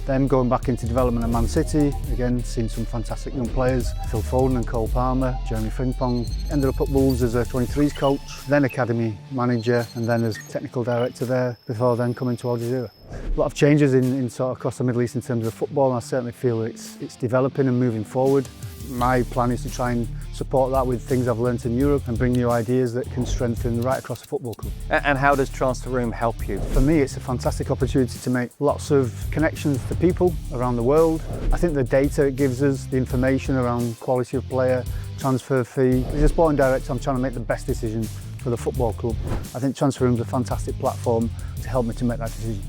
Then going back into development at Man City, again seeing some fantastic young players, Foden and Cole Palmer, Jeremy Frimpong. Ended up at Wolves as a 23s coach, then academy manager and then as technical director there before then coming to Al Jazira. A lot of changes in sort of across the Middle East in terms of football, and I certainly feel it's developing and moving forward. My plan is to try and support that with things I've learnt in Europe and bring new ideas that can strengthen right across the football club. And how does TransferRoom help you? For me, it's a fantastic opportunity to make lots of connections to people around the world. I think the data it gives us, the information around quality of player, transfer fee. As a sporting director, I'm trying to make the best decision for the football club. I think TransferRoom is a fantastic platform to help me to make that decision.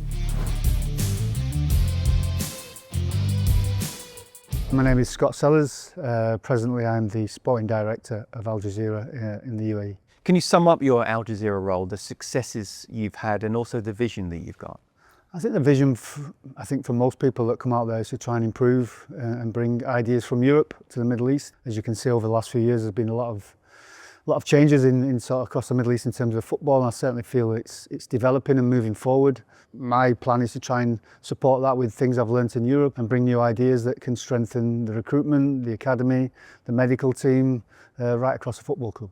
My name is Scott Sellars. Presently I'm the sporting director of Al Jazira in the UAE. Can you sum up your Al Jazira role, the successes you've had and also the vision that you've got? I think the vision, I think for most people that come out there is to try and improve and bring ideas from Europe to the Middle East. As you can see over the last few years there's been a lot of changes in sort of across the Middle East in terms of football, and I certainly feel it's developing and moving forward. My plan is to try and support that with things I've learnt in Europe and bring new ideas that can strengthen the recruitment, the academy, the medical team, right across the football club.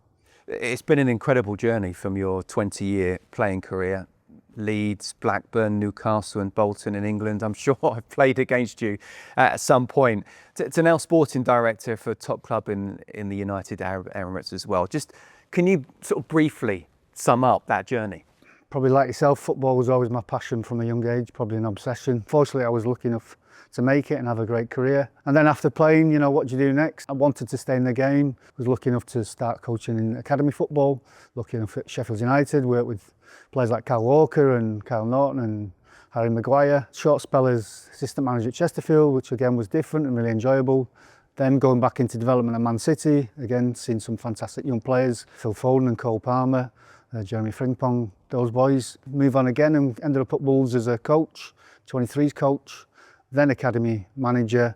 It's been an incredible journey from your 20-year playing career. Leeds, Blackburn, Newcastle and Bolton in England. I'm sure I've played against you at some point. To now sporting director for a top club in the United Arab Emirates as well. Just can you sort of briefly sum up that journey? Probably like yourself, football was always my passion from a young age, probably an obsession. Fortunately, I was lucky enough to make it and have a great career. And then after playing, you know, what do you do next? I wanted to stay in the game. Was lucky enough to start coaching in academy football. Lucky enough at Sheffield United, worked with players like Kyle Walker and Kyle Norton and Harry Maguire. Short spell as assistant manager at Chesterfield, which again was different and really enjoyable. Then going back into development at Man City, again seeing some fantastic young players, Foden and Cole Palmer, Jeremy Frimpong, those boys. Move on again and ended up at Wolves as a coach, 23s coach, then academy manager,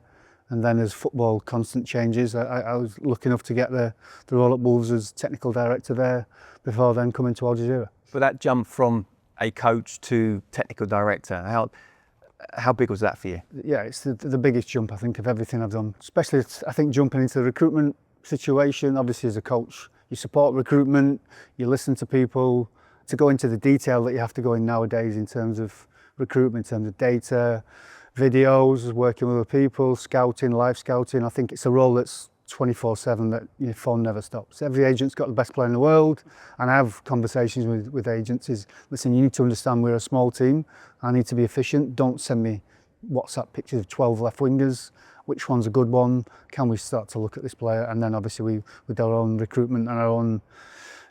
and then as football constant changes, I was lucky enough to get the role at Wolves as technical director there before then coming to Al Jazira. But that jump from a coach to technical director, how big was that for you? Yeah, it's the biggest jump I think of everything I've done, especially I think jumping into the recruitment situation. Obviously as a coach, you support recruitment, you listen to people. To go into the detail that you have to go in nowadays in terms of recruitment, in terms of data, videos, working with other people, scouting, live scouting. I think it's a role that's 24/7 that your phone never stops. Every agent's got the best player in the world, and I have conversations with agents is, listen, you need to understand we're a small team. I need to be efficient. Don't send me WhatsApp pictures of 12 left wingers. Which one's a good one? Can we start to look at this player? And then obviously with our own recruitment and our own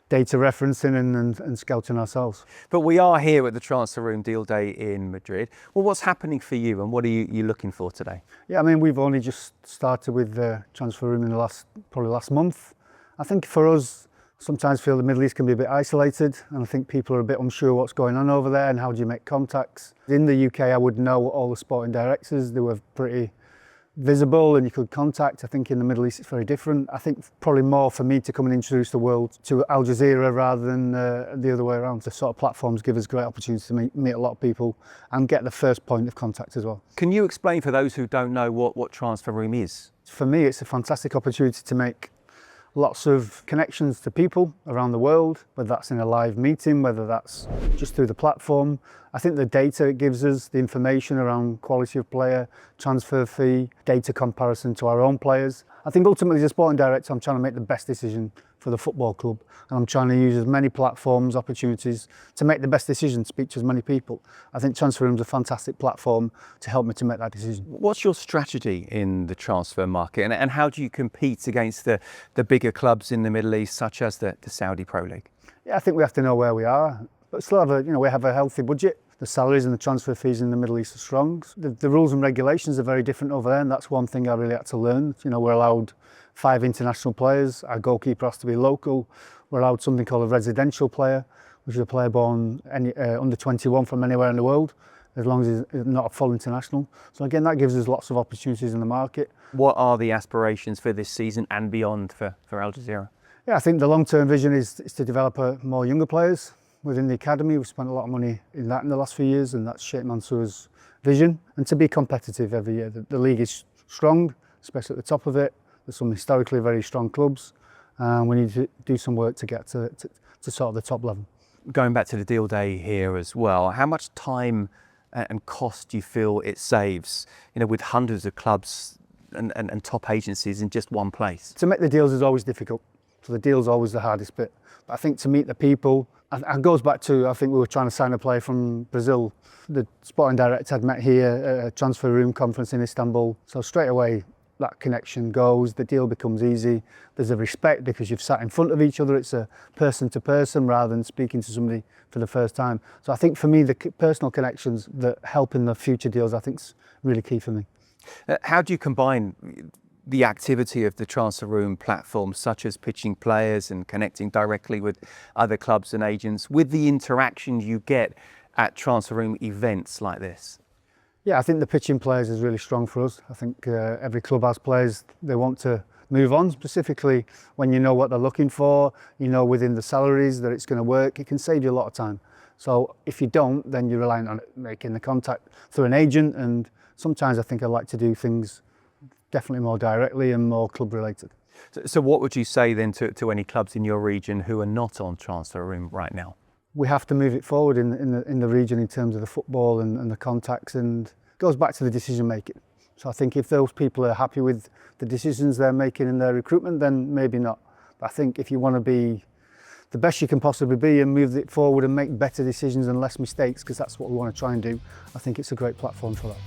data referencing and scouting ourselves. But we are here at the TransferRoom deal day in Madrid. Well, what's happening for you and what are you looking for today? Yeah, I mean, we've only just started with the TransferRoom in the probably last month. I think for us, sometimes feel the Middle East can be a bit isolated, and I think people are a bit unsure what's going on over there and how do you make contacts. In the UK, I would know all the sporting directors. They were pretty visible and you could contact. I think in the Middle East it's very different. I think probably more for me to come and introduce the world to Al Jazira rather than the other way around. The sort of platforms give us great opportunities to meet a lot of people and get the first point of contact as well. Can you explain for those who don't know what TransferRoom is? For me, it's a fantastic opportunity to make lots of connections to people around the world, whether that's in a live meeting, whether that's just through the platform. I think the data it gives us, the information around quality of player, transfer fee, data comparison to our own players. I think ultimately as a sporting director, I'm trying to make the best decision for the football club. And I'm trying to use as many platforms, opportunities to make the best decision, speak to as many people. I think TransferRoom is a fantastic platform to help me to make that decision. What's your strategy in the transfer market and how do you compete against the bigger clubs in the Middle East, such as the Saudi Pro League? Yeah, I think we have to know where we are, but still have we have a healthy budget. The salaries and the transfer fees in the Middle East are strong. The rules and regulations are very different over there, and that's one thing I really had to learn. We're allowed 5 international players. Our goalkeeper has to be local. We're allowed something called a residential player, which is a player born under 21 from anywhere in the world, as long as he's not a full international. So again, that gives us lots of opportunities in the market. What are the aspirations for this season and beyond for Al Jazira? Yeah, I think the long-term vision is to develop more younger players within the academy. We've spent a lot of money in that in the last few years, and that's Sheikh Mansour's vision and to be competitive every year. The league is strong, especially at the top of it. There's some historically very strong clubs, and we need to do some work to get to sort of the top level. Going back to the deal day here as well, how much time and cost do you feel it saves, with hundreds of clubs and top agencies in just one place? To make the deals is always difficult. So the deal's always the hardest bit. But I think to meet the people, and it goes back to, I think we were trying to sign a player from Brazil. The sporting director had met here at a TransferRoom conference in Istanbul. So straight away, that connection goes, the deal becomes easy. There's a respect because you've sat in front of each other. It's a person to person rather than speaking to somebody for the first time. So I think for me, the personal connections that help in the future deals, I think is really key for me. How do you combine the activity of the TransferRoom platform, such as pitching players and connecting directly with other clubs and agents, with the interaction you get at TransferRoom events like this? Yeah, I think the pitching players is really strong for us. I think every club has players they want to move on, specifically when you know what they're looking for, within the salaries that it's going to work. It can save you a lot of time. So if you don't, then you're relying on making the contact through an agent, and sometimes I think I like to do things definitely more directly and more club related. So what would you say then to any clubs in your region who are not on TransferRoom right now? We have to move it forward in the region in terms of the football and the contacts, and it goes back to the decision making. So I think if those people are happy with the decisions they're making in their recruitment, then maybe not. But I think if you want to be the best you can possibly be and move it forward and make better decisions and less mistakes, because that's what we want to try and do, I think it's a great platform for that.